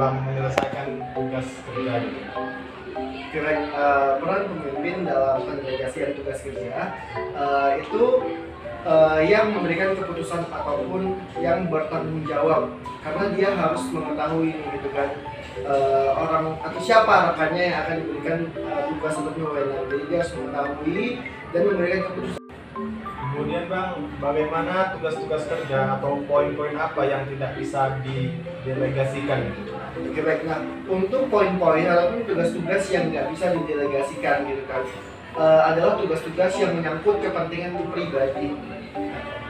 dalam menyelesaikan tugas kerja gitu. Peran pemimpin dalam pendelegasian tugas kerja itu yang memberikan keputusan ataupun yang bertanggung jawab, karena dia harus mengetahui gitu kan orang atau siapa rekannya yang akan diberikan tugas untuk wewenang. Jadi dia harus mengetahui dan memberikan keputusan. Kemudian Bang, bagaimana tugas-tugas kerja atau poin-poin apa yang tidak bisa didelegasikan? Oke, baik. Nah, untuk poin-poin ataupun tugas-tugas yang nggak bisa didelegasikan gitu kan adalah tugas-tugas yang menyangkut kepentingan pribadi.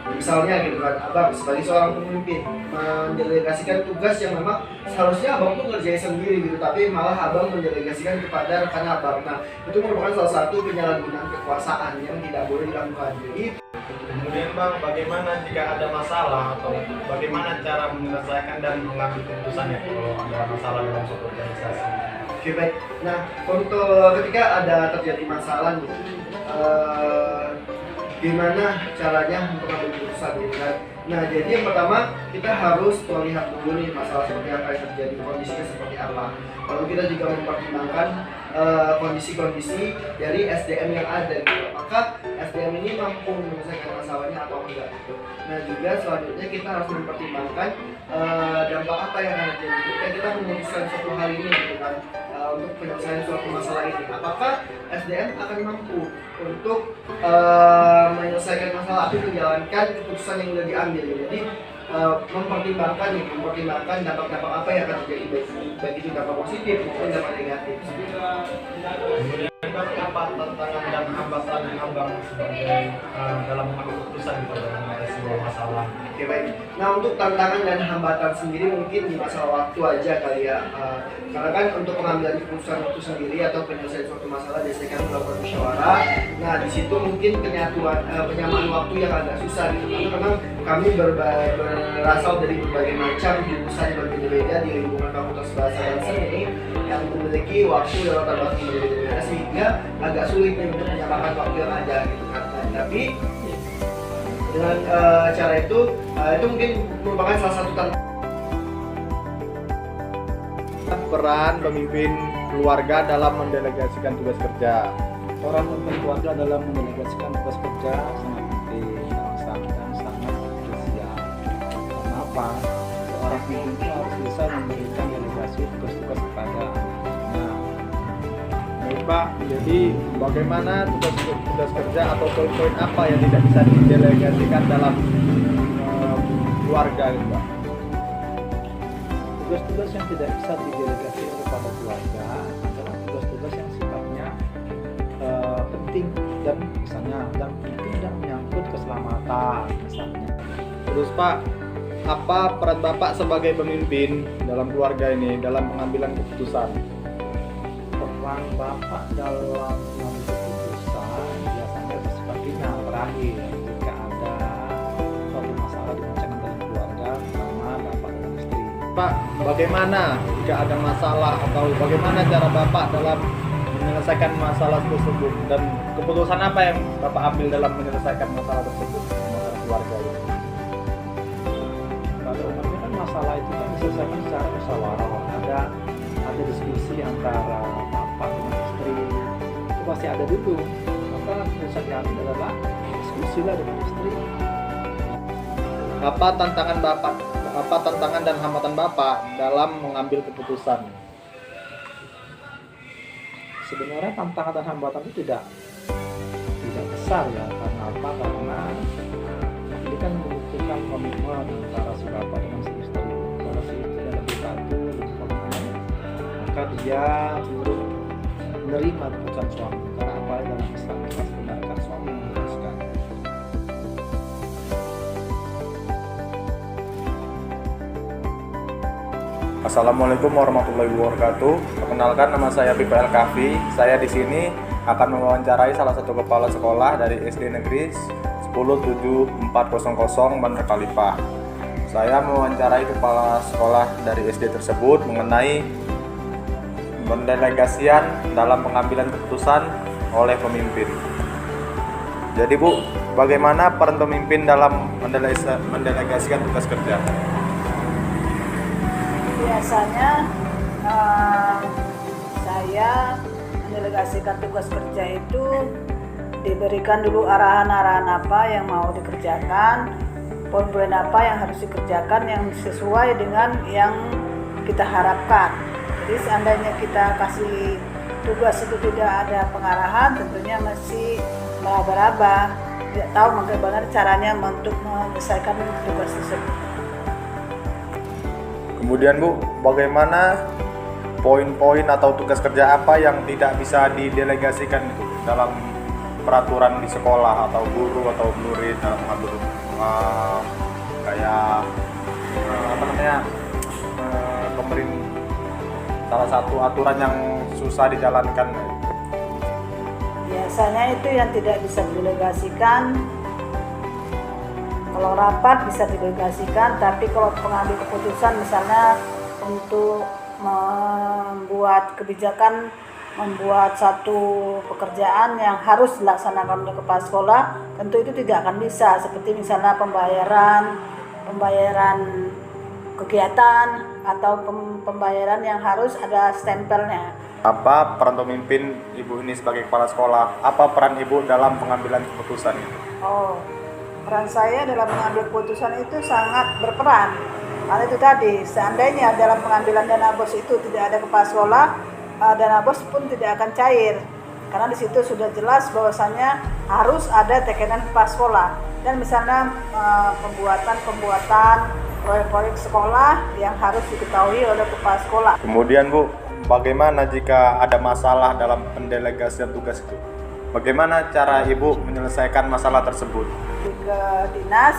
Misalnya gitu kan, abang sebagai seorang pemimpin mendelegasikan tugas yang memang seharusnya abang tuh ngerjain sendiri gitu, tapi malah abang mendelegasikan kepada rekan abang. Nah, itu merupakan salah satu penyalahgunaan kekuasaan yang tidak boleh dilakukan. Jadi Kemudian Bang, bagaimana jika ada masalah atau bagaimana cara menyelesaikan dan mengambil keputusannya kalau ada masalah dalam suatu organisasi? oke, baik. Nah, untuk ketika ada terjadi masalah nih, gimana caranya untuk ambil keputusan gitu kan? Nah, jadi yang pertama kita harus melihat dulu nih masalah seperti apa yang terjadi, kondisinya seperti apa. Lalu kita juga mempertimbangkan kondisi-kondisi dari SDM yang ada gitu. Maka SDM ini mampu menyelesaikan masalahnya atau enggak gitu. Nah, juga selanjutnya kita harus mempertimbangkan dampak apa yang akan terjadi ketika kita memutuskan suatu hal ini gitu kan, untuk penyelesaian suatu masalah ini. Apakah SDM akan mampu untuk menyelesaikan masalah atau menjalankan keputusan yang sudah diambil. Jadi mempertimbangkan dampak-dampak apa yang akan terjadi, baik itu dampak positif maupun dampak negatif. Kemudian Bang, apa tantangan dan hambatan abang sebagai dalam mengambil keputusan gitu dalam mengatasi sebuah masalah? Oke, baik. Nah, untuk tantangan dan hambatan sendiri mungkin di masalah waktu aja kali ya. Karena kan untuk pengambilan keputusan itu sendiri atau penyelesaian suatu masalah biasanya kan melakukan musyawarah. Nah, di situ mungkin penyamaan waktu yang agak susah gitu. Karena memang kami berasal dari berbagai macam jurusan yang berbeda-beda di lingkungan Fakultas Bahasa dan Seni yang memiliki waktu dan latar belakang yang berbeda-beda, sehingga agak sulit nih untuk menyamakan waktu yang ada gitu kan. Tapi dengan cara itu mungkin merupakan salah satu tantangan. Peran pemimpin keluarga dalam mendelegasikan tugas kerja. Peran pemimpin keluarga dalam mendelegasikan tugas kerja sangat penting dan sangat krusial. Kenapa? Seorang pemimpin itu harus bisa memberikan delegasi tugas-tugas kepada anaknya. Baik Pak, jadi bagaimana tugas kerja atau poin-poin apa yang tidak bisa didelegasikan dalam keluarga gitu Pak? Tugas-tugas yang tidak bisa didelegasikan kepada keluarga adalah tugas-tugas yang sifatnya penting dan penting dan menyangkut keselamatan misalnya. Terus Pak, apa peran Bapak sebagai pemimpin dalam keluarga ini dalam pengambilan keputusan? Peran Bapak dalam mengambil keputusan biasanya bersifat final terakhir jika ada suatu masalah dibicarakan dalam keluarga sama Bapak dan istri. Pak, bagaimana jika ada masalah atau bagaimana cara Bapak dalam menyelesaikan masalah tersebut dan keputusan apa yang Bapak ambil dalam menyelesaikan masalah tersebut, masalah keluarga ini? Pada umumnya kan masalah itu kan diselesaikan secara musyawarah, ada diskusi antara bapak dengan istri, itu pasti ada dulu. Maka keputusan yang adalah diskusi lah dengan istri. Apa tantangan Bapak? Apa tantangan dan hambatan Bapak dalam mengambil keputusan? Sebenarnya tantangan dan hambatan itu tidak besar ya. Karena apa? Karena ini kan membutuhkan komitmen antara si bapak dengan si istri. Kalau si istri lebih patuh, lebih komitmen, maka dia turut menerima keputusan suami. Karena apa? Dalam Islam kita sebenarnya suami yang memutuskan. Assalamualaikum warahmatullahi wabarakatuh. Perkenalkan, nama saya Pipa El Kafi. Saya di sini akan mewawancarai salah satu kepala sekolah dari SD Negeri 107.400 Bandar Kalipah. Saya mewawancarai kepala sekolah dari SD tersebut mengenai pendelegasian dalam pengambilan keputusan oleh pemimpin. Jadi Bu, bagaimana peran pemimpin dalam mendelegasikan tugas kerja? Biasanya Eh, saya mendelegasikan tugas kerja itu diberikan dulu arahan-arahan apa yang mau dikerjakan, poin-poin apa yang harus dikerjakan yang sesuai dengan yang kita harapkan. Jadi seandainya kita kasih tugas itu tidak ada pengarahan, tentunya masih meraba-raba, tidak tahu bagaimana caranya untuk menyelesaikan tugas tersebut. Kemudian Bu, bagaimana poin-poin atau tugas kerja apa yang tidak bisa didelegasikan itu dalam peraturan di sekolah atau guru atau murid dalam mengambil pemerintah, salah satu aturan yang susah dijalankan? Biasanya itu yang tidak bisa didelegasikan. Kalau rapat bisa didelegasikan, tapi kalau pengambil keputusan misalnya untuk membuat kebijakan, membuat satu pekerjaan yang harus dilaksanakan oleh kepala sekolah, tentu itu tidak akan bisa. Seperti misalnya pembayaran kegiatan atau pembayaran yang harus ada stempelnya. Apa peran pemimpin Ibu ini sebagai kepala sekolah? Apa peran Ibu dalam pengambilan keputusan itu? Peran saya dalam mengambil keputusan itu sangat berperan. Karena itu tadi, seandainya dalam pengambilan dana bos itu tidak ada kepala sekolah, dana bos pun tidak akan cair. Karena di situ sudah jelas bahwasannya harus ada tekanan kepala sekolah. Dan misalnya pembuatan proyek-proyek sekolah yang harus diketahui oleh kepala sekolah. Kemudian Bu, bagaimana jika ada masalah dalam pendelegasian tugas itu? Bagaimana cara Ibu menyelesaikan masalah tersebut? Ke dinas,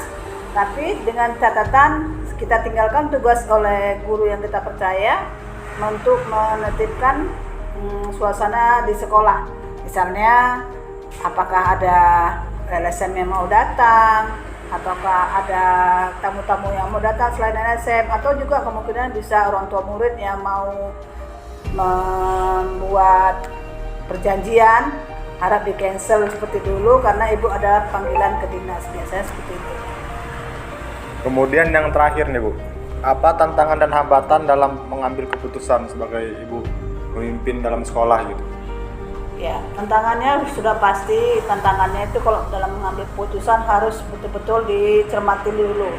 tapi dengan catatan kita tinggalkan tugas oleh guru yang kita percaya untuk menertibkan suasana di sekolah. Misalnya, apakah ada LSM yang mau datang, ataukah ada tamu-tamu yang mau datang selain LSM, atau juga kemungkinan bisa orang tua murid yang mau membuat perjanjian harap di cancel seperti dulu karena ibu ada panggilan ke dinas, biasanya seperti itu. Kemudian yang terakhir nih Bu, apa tantangan dan hambatan dalam mengambil keputusan sebagai Ibu pemimpin dalam sekolah gitu? Ya, tantangannya sudah pasti. Tantangannya itu kalau dalam mengambil keputusan harus betul-betul dicermati dulu.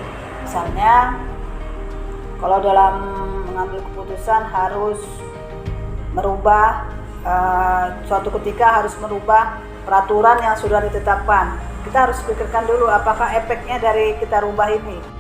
Misalnya, kalau dalam mengambil keputusan harus merubah suatu ketika harus merubah peraturan yang sudah ditetapkan. Kita harus pikirkan dulu apakah efeknya dari kita rubah ini.